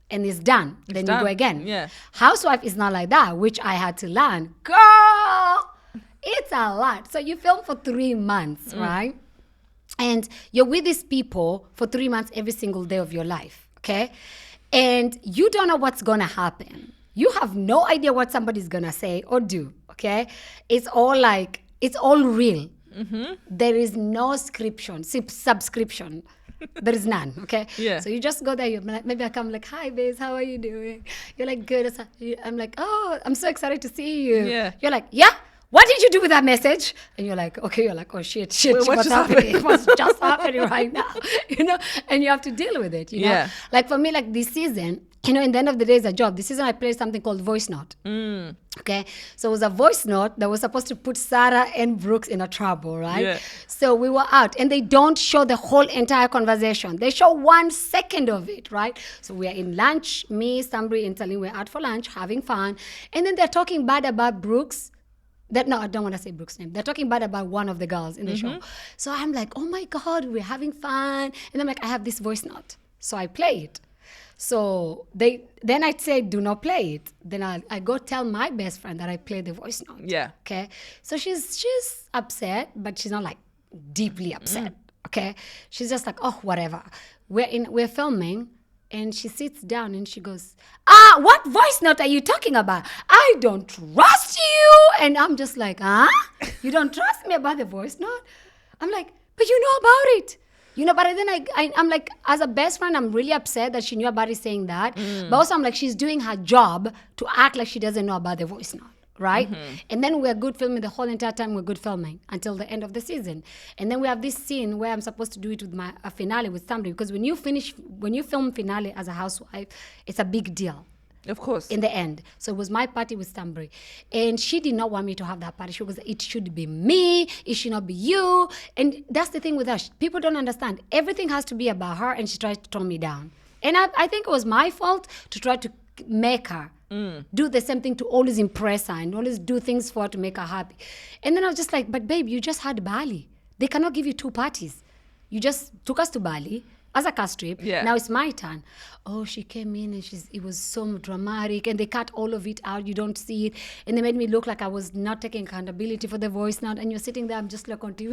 And it's done. Then you go again. Yeah. Housewife is not like that, which I had to learn. Girl, it's a lot. So you film for 3 months, right? And you're with these people for 3 months every single day of your life, okay? And you don't know what's going to happen. You have no idea what somebody's going to say or do, okay? It's all real. There is no subscription. There is none, okay? Yeah. So you just go there, maybe I come like, hi, babes, how are you doing? You're like, good. I'm like, oh, I'm so excited to see you. Yeah. You're like, yeah? what did you do with that message? And you're like, okay, you're like, oh shit, Wait, what's happening? What's just happening right now? And you have to deal with it, Yeah. Like for me, like this season, in the end of the day, it's a job. This season, I played something called voice note. Okay, so it was a voice note that was supposed to put Sarah and Brooks in a trouble, right? Yeah. So we were out, and they don't show the whole entire conversation. They show 1 second of it, right? So we are in lunch, me, Sambri, and Taline, we're out for lunch, having fun, and then they're talking bad about Brooks. No, I don't want to say Brooks' name. They're talking bad about one of the girls in the show. So I'm like, oh my God, we're having fun. And I'm like, I have this voice note. So I play it. So then I'd say, do not play it. Then I go tell my best friend that I played the voice note. Yeah. Okay. So she's upset, but she's not like deeply upset. Okay. She's just like, oh, whatever. We're filming. And she sits down and she goes, what voice note are you talking about? I don't trust you. And I'm just like, you don't trust me about the voice note? I'm like, but you know about it. But then I'm like, as a best friend, I'm really upset that she knew about it saying that. But also I'm like, she's doing her job to act like she doesn't know about the voice note. Right? And then we're good filming the whole entire time. We're good filming until the end of the season. And then we have this scene where I'm supposed to do it with a finale with somebody, because when you film finale as a housewife, it's a big deal. Of course. In the end. So it was my party with Stanbury. And she did not want me to have that party. She was, it should be me. It should not be you. And that's the thing with her. People don't understand. Everything has to be about her, and she tries to tone me down. And I think it was my fault to try to make her do the same thing, to always impress her and always do things for her to make her happy. And then I was just like, but babe, you just had Bali. They cannot give you 2 parties. You just took us to Bali as a cast trip. Yeah. Now it's my turn. Oh, she came in and it was so dramatic, and they cut all of it out. You don't see it. And they made me look like I was not taking accountability for the voice note. And you're sitting there, I'm just like on TV.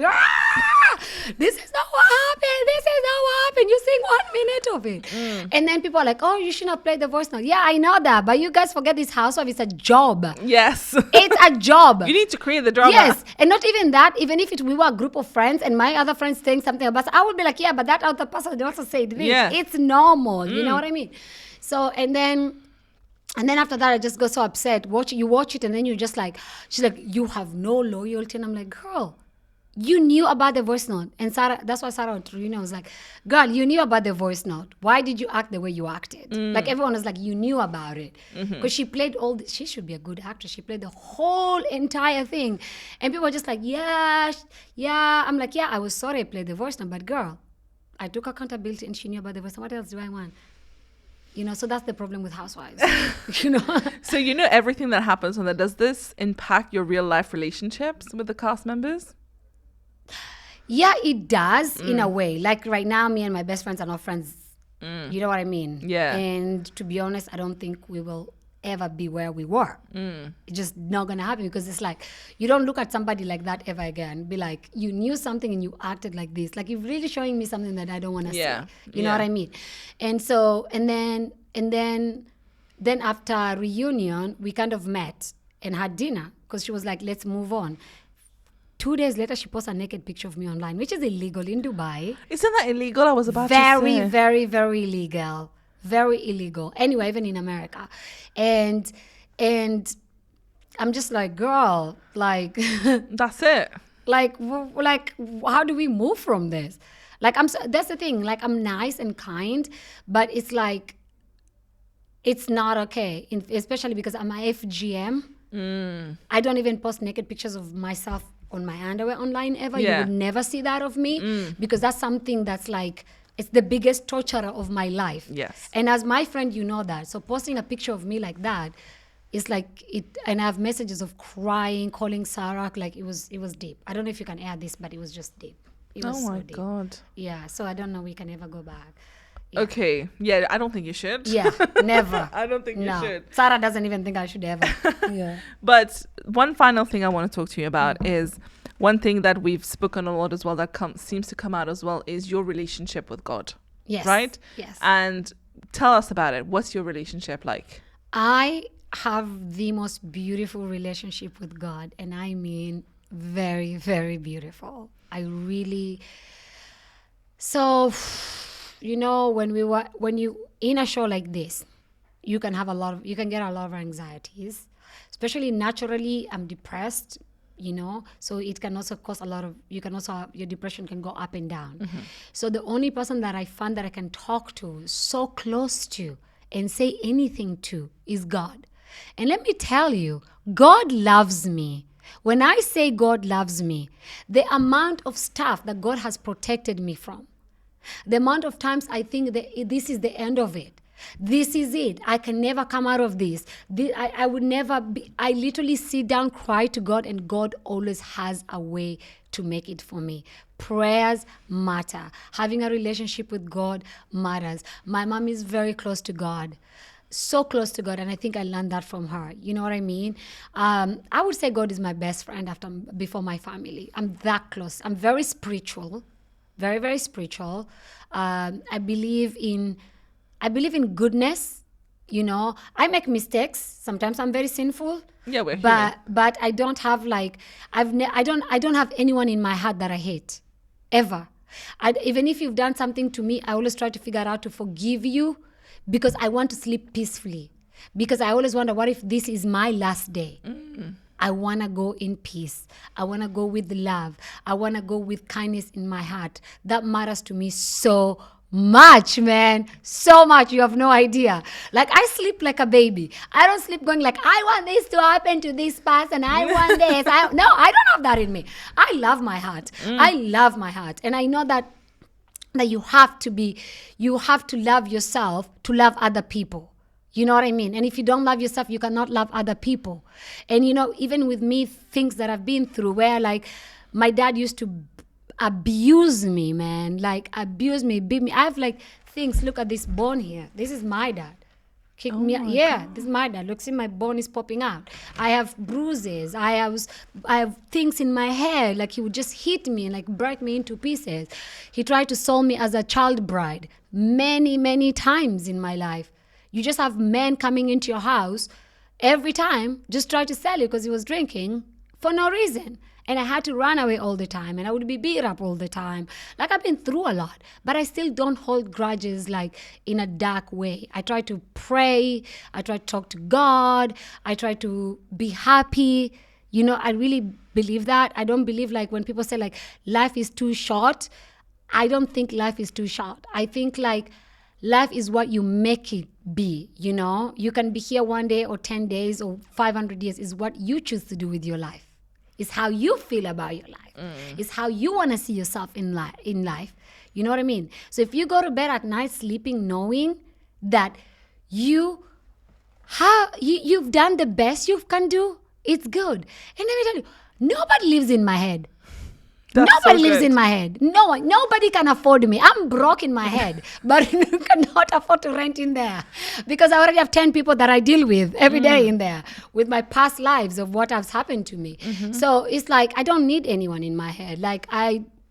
This is not what happened. This is not what happened. You sing 1 minute of it. And then people are like, oh, you should not play the voice note. Yeah, I know that. But you guys forget this housewife is a job. Yes. It's a job. You need to create the drama. Yes. And not even that. Even if we were a group of friends and my other friends saying something about it, I would be like, yeah, but that other person also said this. Yeah. It's normal. You know what I mean? So, and then after that, I just got so upset. You watch it, and then you're just like, she's like, you have no loyalty. And I'm like, girl, you knew about the voice note. And Sarah, that's why Sarah was like, girl, you knew about the voice note. Why did you act the way you acted? Like, everyone was like, you knew about it. Because she played she should be a good actress. She played the whole entire thing. And people were just like, yeah. I'm like, yeah, I was sorry I played the voice note, but girl, I took accountability and she knew about the voice note. What else do I want? So that's the problem with housewives. So everything that happens on that. Does this impact your real life relationships with the cast members? Yeah, it does in a way. Like right now, me and my best friends are not friends. You know what I mean? Yeah. And to be honest, I don't think we will ever be where we were. It's just not going to happen, because it's like, you don't look at somebody like that ever again. Be like, you knew something and you acted like this. Like, you're really showing me something that I don't want to see. You know what I mean? And so, and then after reunion, we kind of met and had dinner, because she was like, let's move on. 2 days later, she posts a naked picture of me online, which is illegal in Dubai. Isn't that illegal? I was about to say. Very, very, very illegal. Very illegal. Anyway, even in America. And I'm just like, girl, like... That's it. Like, how do we move from this? Like, that's the thing. Like, I'm nice and kind, but it's like, it's not okay. Especially because I'm a FGM. I don't even post naked pictures of myself on my underwear online ever. Yeah. You would never see that of me, because that's something that's like, it's the biggest torturer of my life. Yes. And as my friend, you know that. So posting a picture of me like that, it's like it. And I have messages of crying, calling Sarah. Like, it was deep. I don't know if you can add this, but it was just deep. It was oh my so deep. God. Yeah. So I don't know we can ever go back. Yeah. Okay. Yeah, I don't think you should. Yeah, never. I don't think you should. Sarah doesn't even think I should ever. Yeah. But one final thing I want to talk to you about is one thing that we've spoken a lot as well that seems to come out as well is your relationship with God. Yes. Right? Yes. And tell us about it. What's your relationship like? I have the most beautiful relationship with God, and I mean very, very beautiful. I really... So... when you in a show like this, you can get a lot of anxieties, especially naturally. I'm depressed so it can also cause a lot of, you can also have, your depression can go up and down. So the only person that I find that I can talk to, so close to, and say anything to is God. And let me tell you, God loves me. When I say God loves me, the amount of stuff that God has protected me from, the amount of times I think that this is the end of it. This is it. I can never come out of this. I would never be. I literally sit down, cry to God, and God always has a way to make it for me. Prayers matter. Having a relationship with God matters. My mom is very close to God. So close to God, and I think I learned that from her. You know what I mean? I would say God is my best friend before my family. I'm that close. I'm very spiritual, very, very spiritual. I believe in goodness. I make mistakes. Sometimes I'm very sinful. Yeah, we're human. But I don't have like I don't have anyone in my heart that I hate, ever. Even if you've done something to me, I always try to figure out how to forgive you, because I want to sleep peacefully. Because I always wonder, what if this is my last day? I want to go in peace. I want to go with love. I want to go with kindness in my heart. That matters to me so much, man. So much. You have no idea. Like, I sleep like a baby. I don't sleep going like, I want this to happen to this person. I want this. No, I don't have that in me. I love my heart. I love my heart. And I know that you have to love yourself to love other people. You know what I mean? And if you don't love yourself, you cannot love other people. And even with me, things that I've been through, where like my dad used to abuse me, man. Like, abuse me, beat me. I have like things. Look at this bone here. This is my dad. Kicked me out. Yeah, this is my dad. Look, see, my bone is popping out. I have bruises. I have things in my hair. Like, he would just hit me and like break me into pieces. He tried to sell me as a child bride many, many times in my life. You just have men coming into your house every time, just try to sell you because he was drinking for no reason. And I had to run away all the time, and I would be beat up all the time. Like, I've been through a lot, but I still don't hold grudges like in a dark way. I try to pray. I try to talk to God. I try to be happy. I really believe that. I don't believe like when people say like life is too short. I don't think life is too short. I think like life is what you make it be. You can be here one day or 10 days or 500 years. Is what you choose to do with your life. It's how you feel about your life. It's how you want to see yourself in life. You know what I mean? So if you go to bed at night sleeping knowing that you've done the best you can do, it's good. And let me tell you, nobody lives in my head. Nobody lives in my head. Nobody can afford me. I'm broke in my head, but you cannot afford to rent in there because I already have 10 people that I deal with every day in there with my past lives of what has happened to me. So it's like, I don't need anyone in my head.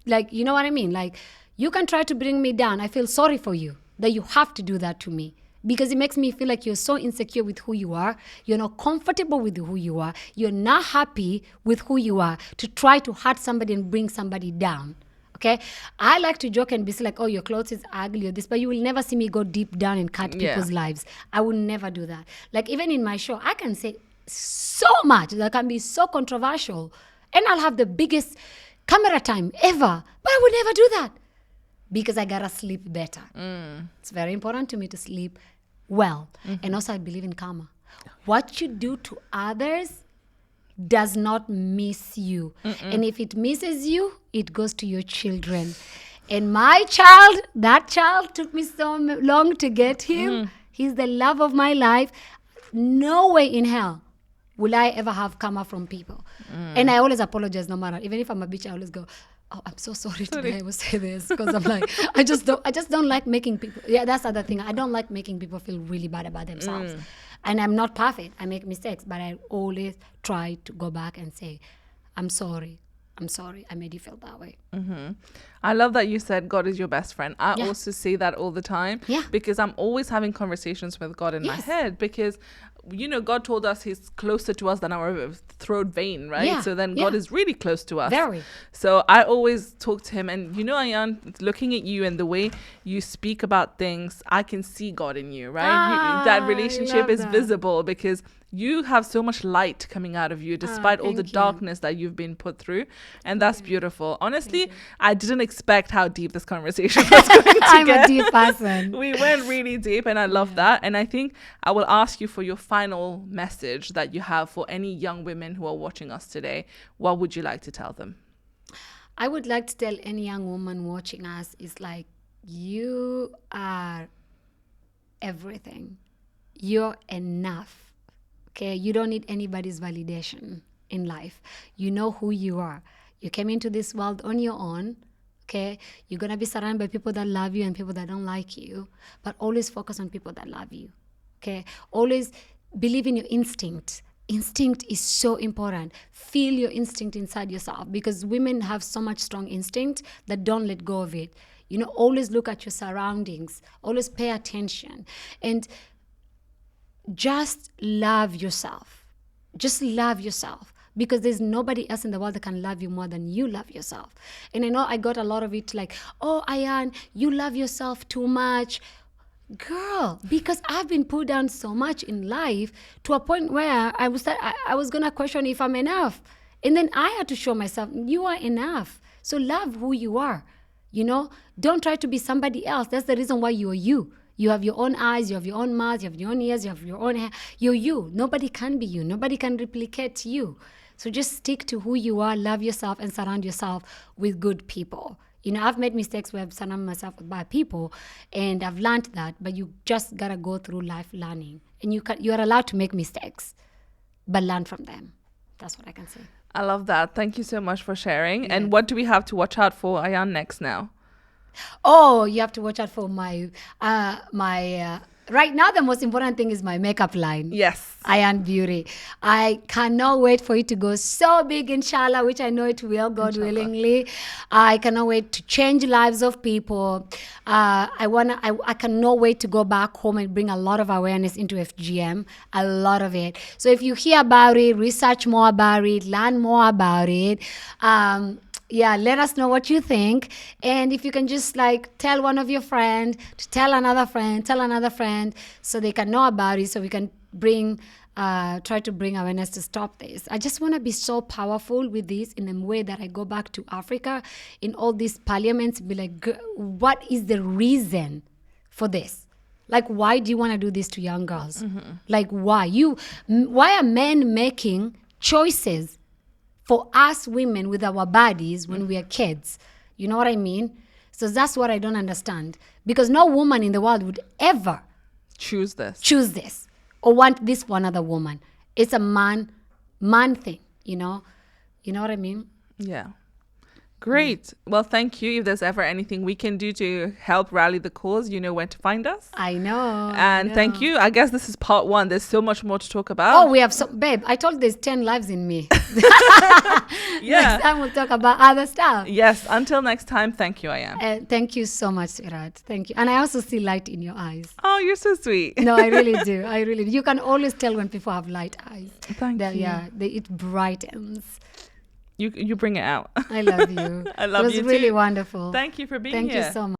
You know what I mean? Like, you can try to bring me down. I feel sorry for you that you have to do that to me. Because it makes me feel like you're so insecure with who you are. You're not comfortable with who you are. You're not happy with who you are to try to hurt somebody and bring somebody down. Okay? I like to joke and be like, oh, your clothes is ugly or this, but you will never see me go deep down and cut people's lives. I will never do that. Like, even in my show, I can say so much that can be so controversial, and I'll have the biggest camera time ever, but I will never do that because I gotta sleep better. It's very important to me to sleep well. And also, I believe in karma. What you do to others does not miss you. And if it misses you, it goes to your children. And that child took me so long to get him. He's the love of my life. No way in hell will I ever have karma from people. And I always apologize no matter. Even if I'm a bitch, I always go, oh, I'm so sorry today I will say this, because I'm like, I just don't like making people, that's the other thing. I don't like making people feel really bad about themselves. And I'm not perfect. I make mistakes, but I always try to go back and say, I'm sorry. I made you feel that way. I love that you said God is your best friend. I Yeah. also say that all the time. Yeah. Because I'm always having conversations with God in my Yes. head, because God told us he's closer to us than our throat vein, right? Yeah. So then Yeah. God is really close to us. Very. So I always talk to him, and Ayan, looking at you and the way you speak about things, I can see God in you, right? That I relationship love is that. visible because you have so much light coming out of you despite all the thank you. darkness that you've been put through, and that's beautiful. Honestly, I didn't expect how deep this conversation was going to I'm get. a deep person. We went really deep, and I love that. And I think I will ask you for your final message that you have for any young women who are watching us today. What would you like to tell them? I would like to tell any young woman watching us is like, you are everything. You're enough. Okay, you don't need anybody's validation in life. You know who you are. You came into this world on your own. Okay, you're gonna be surrounded by people that love you and people that don't like you, but always focus on people that love you. Okay, always believe in your instinct. Instinct is so important. Feel your instinct inside yourself, because women have so much strong instinct that don't let go of it. Always look at your surroundings. Always pay attention. And just love yourself. Just love yourself, because there's nobody else in the world that can love you more than you love yourself. And I know I got a lot of it like, oh, Ayan, you love yourself too much. Girl, because I've been put down so much in life to a point where I was going to question if I'm enough. And then I had to show myself, you are enough. So love who you are. Don't try to be somebody else. That's the reason why you are you. You have your own eyes, you have your own mouth, you have your own ears, you have your own hair. You're you. Nobody can be you. Nobody can replicate you. So just stick to who you are, love yourself, and surround yourself with good people. I've made mistakes where I've surrounded myself with bad people, and I've learned that, but you just gotta go through life learning. And you are allowed to make mistakes, but learn from them. That's what I can say. I love that. Thank you so much for sharing. And what do we have to watch out for Ayan next now? Oh, you have to watch out for my right now the most important thing is my makeup line. Yes. Ayan Beauty. I cannot wait for it to go so big, inshallah, which I know it will, God willingly. I cannot wait to change lives of people. I cannot wait to go back home and bring a lot of awareness into FGM, a lot of it. So if you hear about it, research more about it, learn more about it. Let us know what you think. And if you can just tell one of your friends to tell another friend so they can know about it, so we can try to bring awareness to stop this. I just want to be so powerful with this in a way that I go back to Africa in all these parliaments, be like, what is the reason for this? Why do you want to do this to young girls? Mm-hmm. Why are men making choices for us women with our bodies when we are kids? You know what I mean? So that's what I don't understand. Because no woman in the world would ever choose this or want this for another woman. It's a man thing, You know what I mean? Yeah. Great. Well, thank you. If there's ever anything we can do to help rally the cause, you know where to find us. I know. And thank you. I guess this is part 1. There's so much more to talk about. Oh, we have babe, I told you there's 10 lives in me. Yeah. Next time we'll talk about other stuff. Yes. Until next time, thank you, Ayan. Thank you so much, Sirat. Thank you. And I also see light in your eyes. Oh, you're so sweet. No, I really do. You can always tell when people have light eyes. Thank you. Yeah, it brightens. You bring it out. I love you. I love you too. It was really wonderful. Thank you for being here. Thank you so much.